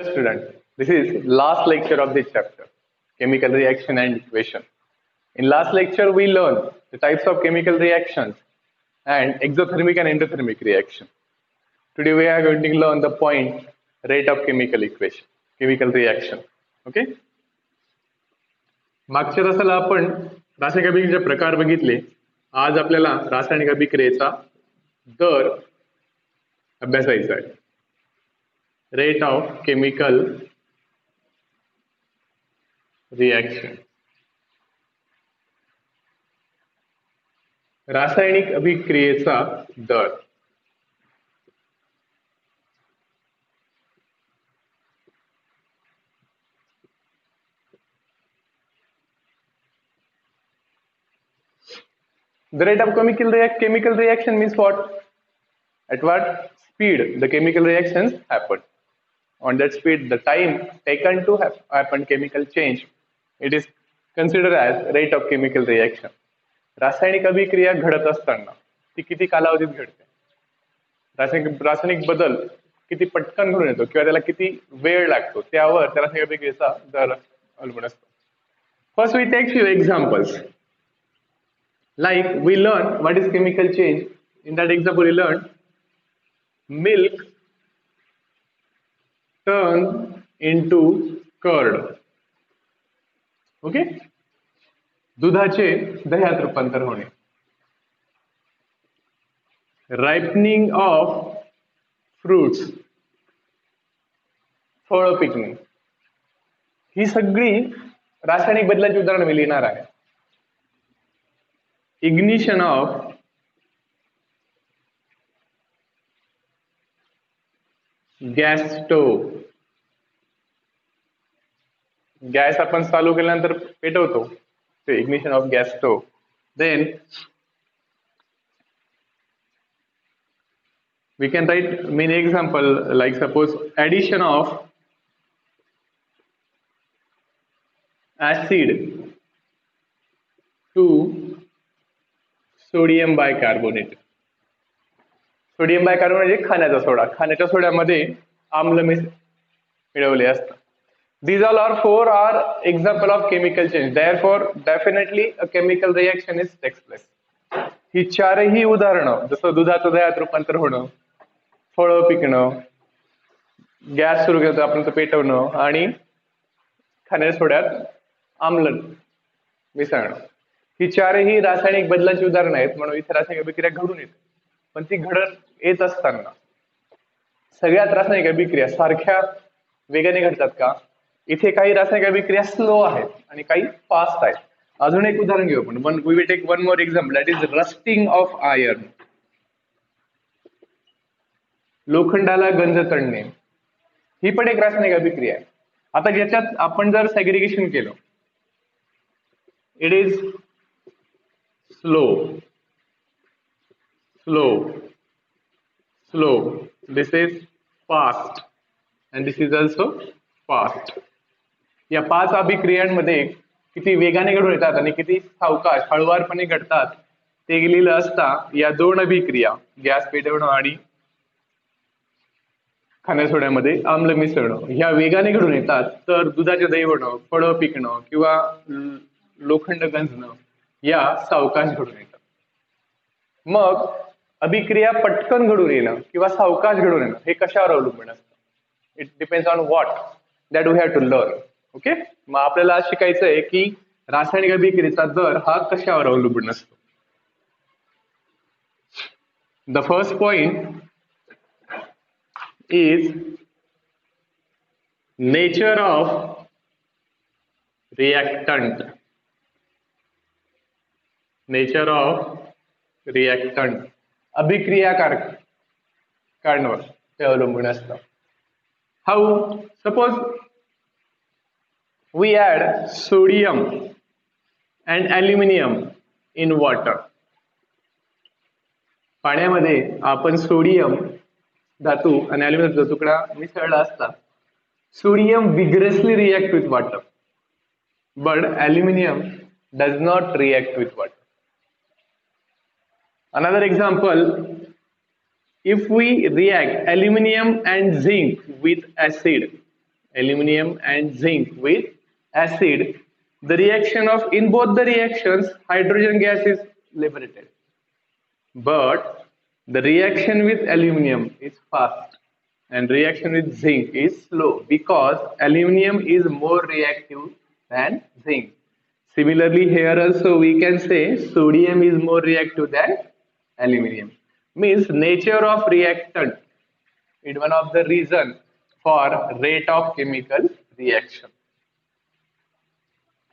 Student, this is last lecture of this chapter, chemical reaction and equation. In last lecture, we learned the types of chemical reactions and exothermic and endothermic reaction. Today we are going to learn the point rate of chemical equation, chemical reaction. Okay? मागच्या तासाला आपण रासायनिक अभिक्रियेचे प्रकार बघितले. आज आपल्याला रासायनिक अभिक्रियेचा दर अभ्यासायचा आहे. Rate of chemical reaction. रासायनिक अभिक्रियेचा दर. The rate of chemical reaction means what? At what speed the chemical reactions happen. On that speed, the time taken to happen chemical change, it is considered as rate of chemical reaction. रासायनिक अभिक्रिया घडत असताना ती किती कालावधीत घडते, रासायनिक बदल किती पटकन घडून येतो किंवा त्याला किती वेळ लागतो, त्यावर त्या रासायनिक अभिक्रियेचा दर अवलंबून असतो. First we take few examples. Like we learn what is chemical change. In that example we learn milk turn into curd. Okay, दुधाचे दह्यात रूपांतर होणे. रायपनिंग ऑफ फ्रुट्स, फळ पिकणे. ही सगळी रासायनिक बदलाची उदाहरण मी लिहिणार आहे. Ignition of gas stove. Gas आपण चालू केल्यानंतर पेटवतो, ते ignition of gas stove. Then we can write main example like suppose addition of acid to sodium bicarbonate. Sodium bicarbonate म्हणजे खाण्याचा सोडा. खाण्याच्या सोड्यामध्ये आम्ल मिळवले असतात. These all are four are example of chemical change. Therefore, definitely a chemical reaction is takes place. ही चारही उदाहरणं, जसं दुधाचं दह्यात रूपांतर होणं, फळं पिकणं, गॅस सुरू केलं तर आपण ते पेटवणं आणि खाण्याच्या सोड्यात आम्ल मिसळणं, ही चारही रासायनिक बदलांची उदाहरणं आहेत. म्हणून इथे रासायनिक अभिक्रिया घडून येते. पण ती घडत येत असताना सगळ्यात रासायनिक अभिक्रिया सारख्या वेगाने घडतात का? इथे काही रासायनिक अभिक्रिया स्लो आहेत आणि काही फास्ट आहेत. अजून एक उदाहरण घेऊ आपण. We will take one more example, that is rusting of iron. लोखंडाला गंज चढणे, ही पण एक रासायनिक अभिक्रिया आहे. आता ज्याच्यात आपण जर सेग्रिगेशन केलं, it is slow, slow, slow. This is fast and this is also fast. या पाच अभिक्रियांमध्ये किती वेगाने घडून येतात आणि किती सावकाश हळुवारपणे घडतात ते लिहिलं असता या दोन अभिक्रिया, गॅस पेटवणं आणि खाण्याच्या सोड्यामध्ये आम्ल मिसळणं, ह्या वेगाने घडून येतात. तर दुधाचे दही होणं, फळं पिकणं किंवा लोखंड गंजणं या सावकाश घडून येतात. मग अभिक्रिया पटकन घडून येणं किंवा सावकाश घडून येणं हे कशावर अवलंबून असतं? It depends on what that we have to learn. Okay, मग आपल्याला आज शिकायचं आहे की रासायनिक अभिक्रियेचा दर हा कशावर अवलंबून असतो. The first point is nature of reactant. Nature of reactant, अभिक्रियाकारकांवर ते अवलंबून असतं. How? Suppose we add sodium and aluminum in water. पाण्यामध्ये आपण सोडियम धातू आणि अॅल्युमिनियमचा तुकडा मिसळला असता. Sodium vigorously react with water, but aluminum does not react with water. Another example, if we react aluminum and zinc with acid, aluminum and zinc with acid, the reaction of in both the reactions hydrogen gas is liberated. But the reaction with aluminum is fast and reaction with zinc is slow because aluminum is more reactive than zinc. Similarly, here also we can say sodium is more reactive than aluminum. Means nature of reactant is one of the reason for rate of chemical reaction.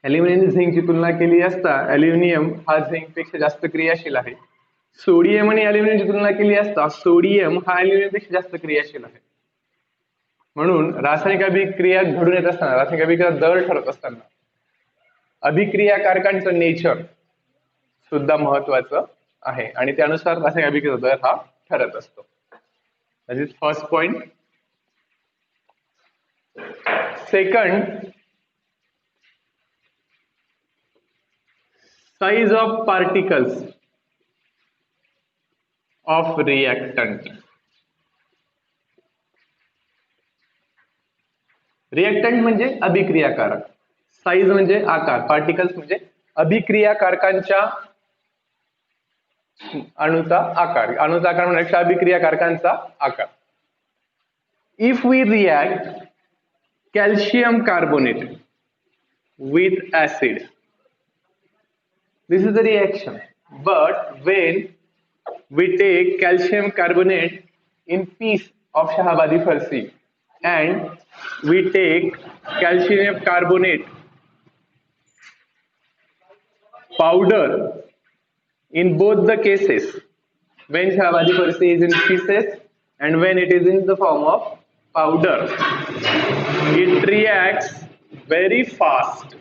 Aluminium आणि झिंकची तुलना केली असता aluminium हा zinc पेक्षा जास्त क्रियाशील आहे. Sodium आणि अल्युमिनियमची तुलना केली असता सोडियम हा अल्युमिनियम पेक्षा जास्त क्रियाशील आहे. म्हणून रासायनिक अभिक्रिया घडून येत असताना रासायनिक अभिक्रिया दर ठरत असताना अभिक्रियाकारकांचं नेचर सुद्धा महत्वाचं आहे आणि त्यानुसार रासायनिक अभिक्रिया दर हा ठरत असतो. That is first point. Second, size of particles of reactant. Reactant म्हणजे अभिक्रियाकारक, साइज म्हणजे आकार, पार्टिकल्स म्हणजे अभिक्रियाकारकांच्या अणूचा आकार, अणूचा आकार म्हणजे अभिक्रियाकारकांचा आकार. If we react calcium carbonate with acid, this is the reaction. But when we take calcium carbonate in piece of Shahabadi farsi and we take calcium carbonate powder, in both the cases, when Shahabadi farsi is in pieces and when it is in the form of powder, it reacts very fast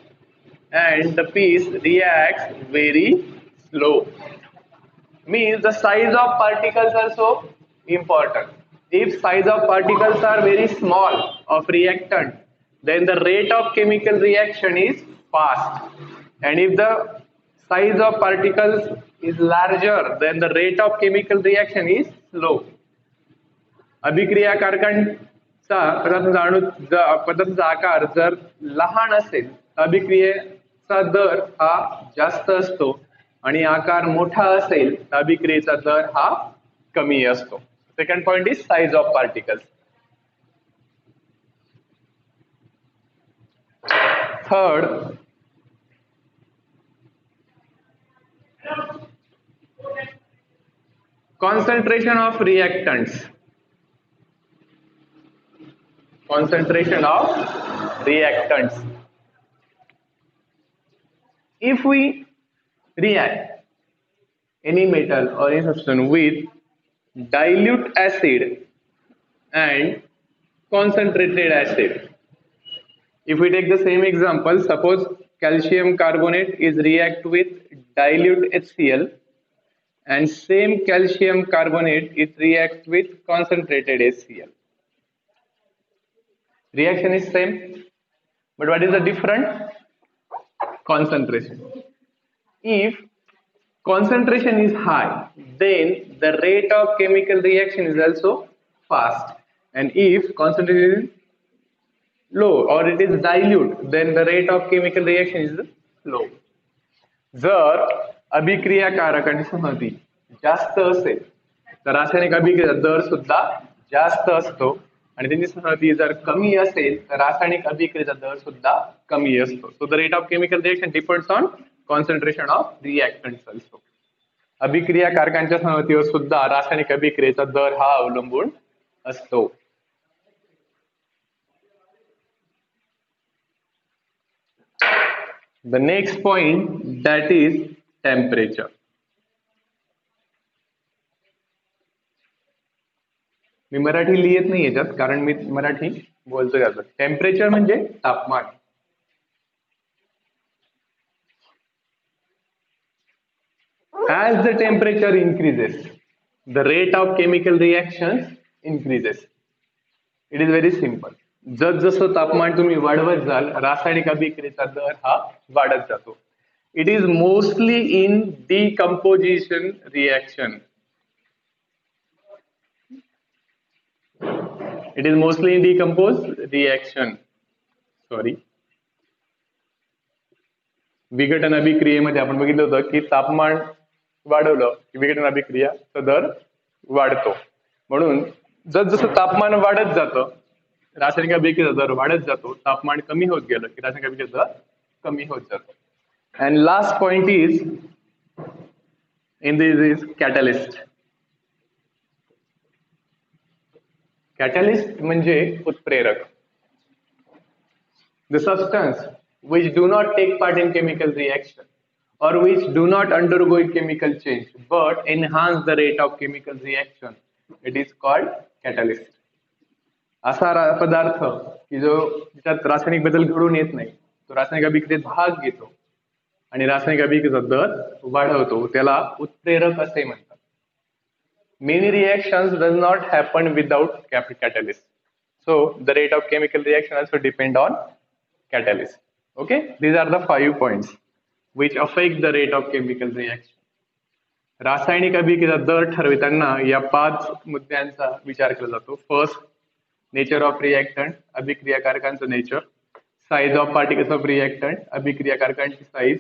and the piece reacts very slow. Means the size of particles also important. If size of particles are very small of reactant, then the rate of chemical reaction is fast, and if the size of particles is larger, then the rate of chemical reaction is slow. अभिक्रियाकारकांचा पदार्थाचा आकार जर लहान असेल अभिक्रियेचा दर हा जास्त असतो आणि आकार मोठा असेल तर अभिक्रियेचा दर हा कमी असतो. Second point is size of particles. Third, concentration of reactants. Concentration of reactants. If we react any metal or any substance with dilute acid and concentrated acid, if we take the same example, suppose calcium carbonate is react with dilute HCl and same calcium carbonate it reacts with concentrated HCl. Reaction is same, but what is the difference? Concentration. If concentration is high, then the rate of chemical reaction is also fast, and if concentration is low or it is dilute, then the rate of chemical reaction is slow. जर अभिक्रियाकारकांची संहती जास्त असेल तर रासायनिक अभिक्रिया दर सुद्धा जास्त असतो आणि त्यांची संहती जर कमी असेल तर रासायनिक अभिक्रियेचा दर सुद्धा कमी असतो. So the rate of chemical reaction depends on concentration of reactants also. अभिक्रियाकारकांच्या संहतीवर सुद्धा रासायनिक अभिक्रियेचा दर हा अवलंबून असतो. The next point, that is temperature. मी मराठी लिहित नाही याच्यात कारण मी मराठी बोलतो याचं. टेम्परेचर म्हणजे तापमान. As the temperature increases, the rate of chemical reactions increases. It is very simple. जसं तापमान तुम्ही वाढवत जाल रासायनिक अभिक्रियेचा दर हा वाढत जातो. It is mostly in decomposition reaction. It is mostly in decomposed reaction. Sorry, विघटन अभिक्रियेमध्ये आपण बघितलं होतं की तापमान वाढवलं की विघटन अभिक्रियाचा दर वाढतो. म्हणून जसं तापमान वाढत जातं रासायनिक अभिक्रियेचा दर वाढत जातो, तापमान कमी होत गेलं की रासायनिक अभिक्रियेचा दर कमी होत जातो. And last point is in this is catalyst. Catalyst म्हणजे उत्प्रेरक. The substance which do not take part in chemical reaction or which do not undergo chemical change but enhance the rate of chemical reaction, it is called catalyst. असा पदार्थ की जो ज्याच्यात रासायनिक बदल घडून येत नाही, तो रासायनिक अभिक्रियेत भाग घेतो आणि रासायनिक अभिक्रियेचा दर वाढवतो, त्याला उत्प्रेरक असे म्हणतात. Many reactions does not happen without catalyst, so the rate of chemical reaction also depend on catalyst. Okay, these are the 5 points which affect the rate of chemical reaction. रासायनिक अभिक्रियेचा दर ठरविताना या 5 मुद्द्यांचा विचार केला जातो. फर्स्ट, नेचर ऑफ रिएक्टंट, अभिक्रियाकारकांचं nature. Size of particles of reactant, अभिक्रियाकारकांची size.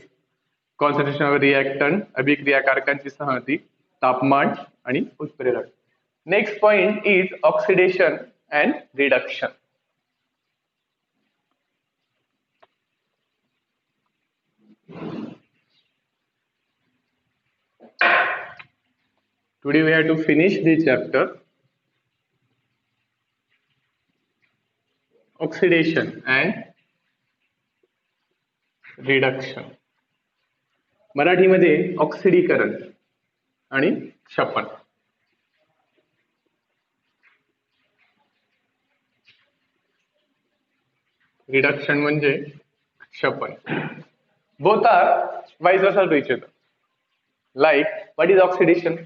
Concentration of reactant, अभिक्रियाकारकांची संहती. तापमान आणि उत्प्रेरक. Next point is oxidation and reduction. Today we have to finish this chapter. Oxidation and reduction. मराठीमध्ये ऑक्सिडीकरण आणि क्षपण. रिडक्शन म्हणजे क्षपण. Both are vice versa to each other. Like, what is oxidation?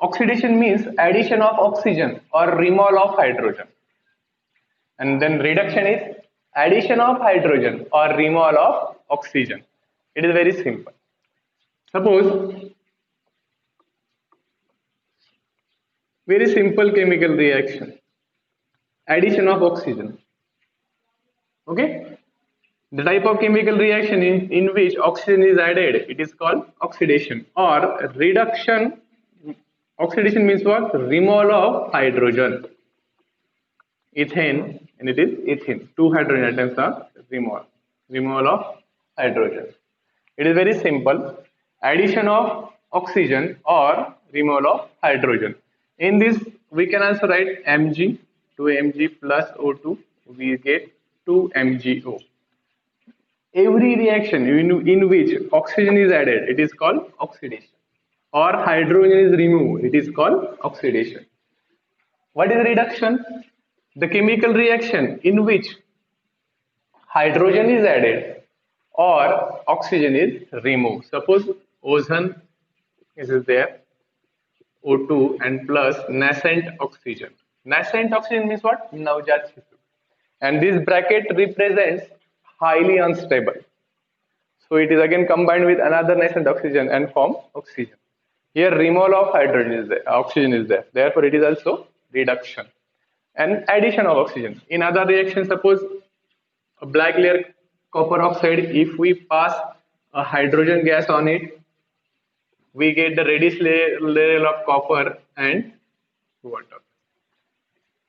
Oxidation means addition of oxygen or removal of hydrogen. And then reduction is addition of hydrogen or removal of oxygen. It is very simple. Suppose very simple chemical reaction. Addition of oxygen. Okay? The type of chemical reaction in which oxygen is added, it is called oxidation. Or reduction. Oxidation means what? Removal of hydrogen. Ethane, and it is ethene. 2 hydrogen atoms are removed. Removal of hydrogen. It is very simple. Addition of oxygen or removal of hydrogen. In this, we can also write Mg, 2Mg plus O2. We get 2MgO. Every reaction in which oxygen is added, it is called oxidation. Or hydrogen is removed, it is called oxidation. What is reduction? The chemical reaction in which hydrogen is added or oxygen is removed. Suppose ozone is there, O2 and plus nascent oxygen. Nascent oxygen means what? Navjat Shisu. And this bracket represents highly unstable. So it is again combined with another nascent oxygen and form oxygen. Here removal of hydrogen is there, oxygen is there. Therefore it is also reduction. And addition of oxygen. In other reactions, suppose a black layer copper oxide, if we pass a hydrogen gas on it, we get the reddish layer of copper and water.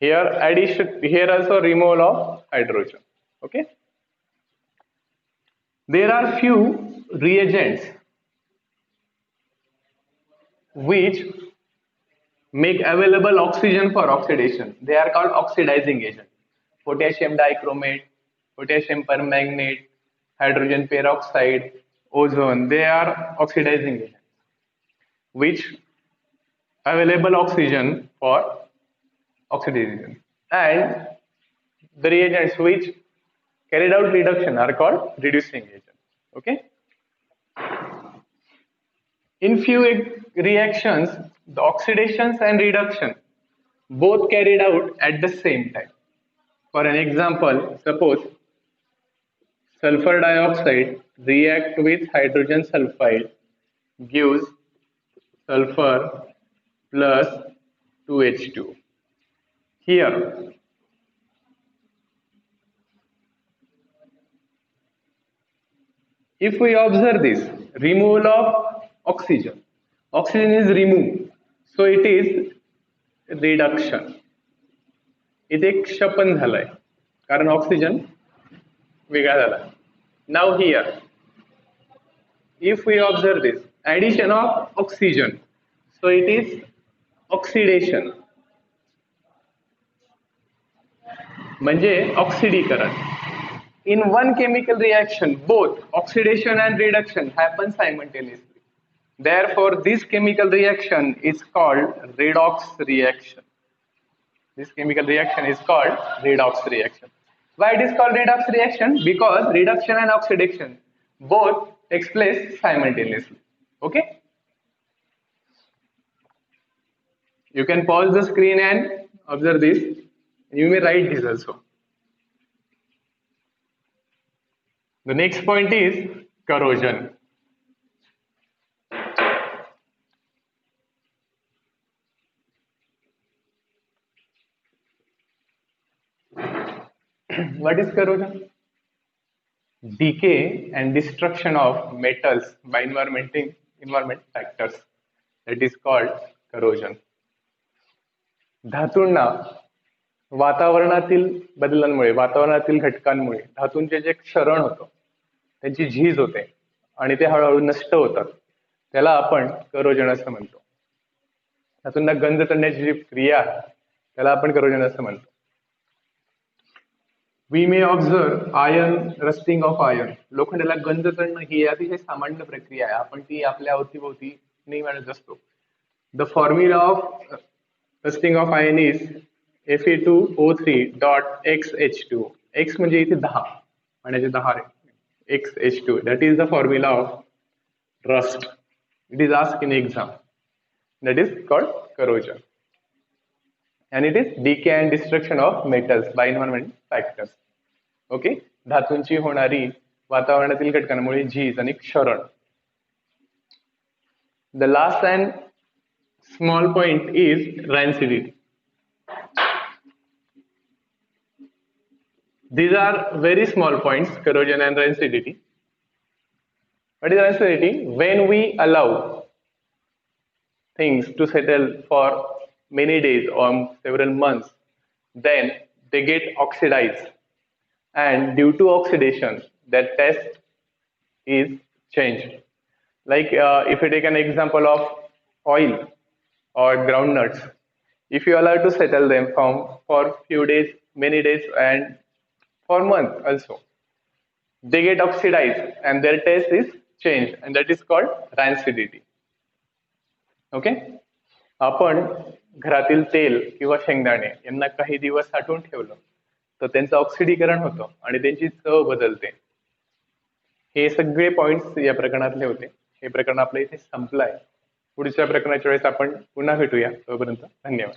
Here addition, here also removal of hydrogen. Okay. There are few reagents which make available oxygen for oxidation. They are called oxidizing agents. Potassium dichromate, potassium permanganate, hydrogen peroxide, ozone. They are oxidizing agents which available oxygen for oxidation. And the reagents which carried out reduction are called reducing agents. Okay. In few reactions, the oxidations and reduction both carried out at the same time. For an example, suppose sulfur dioxide react with hydrogen sulfide gives sulfur plus 2H2. Here, If we observe this, removal of oxygen is removed, so it is reduction. इथे क्षपन झालाय कारण oxygen वेगळा झाला. Now here, if we observe this, addition of oxygen, so it is oxidation. म्हणजे ऑक्सिडीकरण. In one chemical reaction, both oxidation and reduction happen simultaneously. Therefore, this chemical reaction is called redox reaction. This chemical reaction is called redox reaction. Why it is called redox reaction? Because reduction and oxidation both takes place simultaneously. Okay? You can pause the screen and observe this. You may write this also. The next point is corrosion. What is corrosion? Decay and destruction of metals by environment factors. That is called corrosion. धातूंना वातावरणातील बदलांमुळे, वातावरणातील घटकांमुळे धातूंचे जे क्षरण होतं, त्यांची झीज होते आणि ते हळूहळू नष्ट होतात, त्याला आपण करोजन असं म्हणतो. धातूंना गंज करण्याची जी क्रिया आहे त्याला आपण करोजन असं म्हणतो. We may observe iron rusting of iron. लोखंडाला गंज करणं ही अतिशय सामान्य प्रक्रिया आहे. आपण ती आपल्या अवतीभोवती नेहमीच असतो. The formula of rusting of iron is Fe2O3.XH2. X म्हणजे इथे 10 पाण्याचे 10 आहे. XH2. That is the formula of rust. It is asked in exam. That is called corrosion. And it is decay and destruction of metals by environment factors. Okay, धातूंची होणारी वातावरणातील घटकांमुळे झीज आणि क्षरण. The last and small point is rancidity. These are very small points, corrosion and rancidity. What is rancidity? When we allow things to settle for many days or several months, then they get oxidized, and due to oxidation their taste is changed. Like if you take an example of oil or groundnuts, if you allow to settle them for few days, many days, and for months also, they get oxidized and their taste is changed, and that is called rancidity. Okay, आपण घरातील तेल किंवा शेंगदाणे यांना काही दिवस साठवून ठेवलं तर त्यांचं ऑक्सिडीकरण होतं आणि त्यांची चव बदलते. हे सगळे पॉइंट्स या प्रकरणातले होते. हे प्रकरण आपलं इथे संपलं आहे. पुढच्या प्रकरणाच्या वेळेस आपण पुन्हा भेटूया. तोपर्यंत धन्यवाद.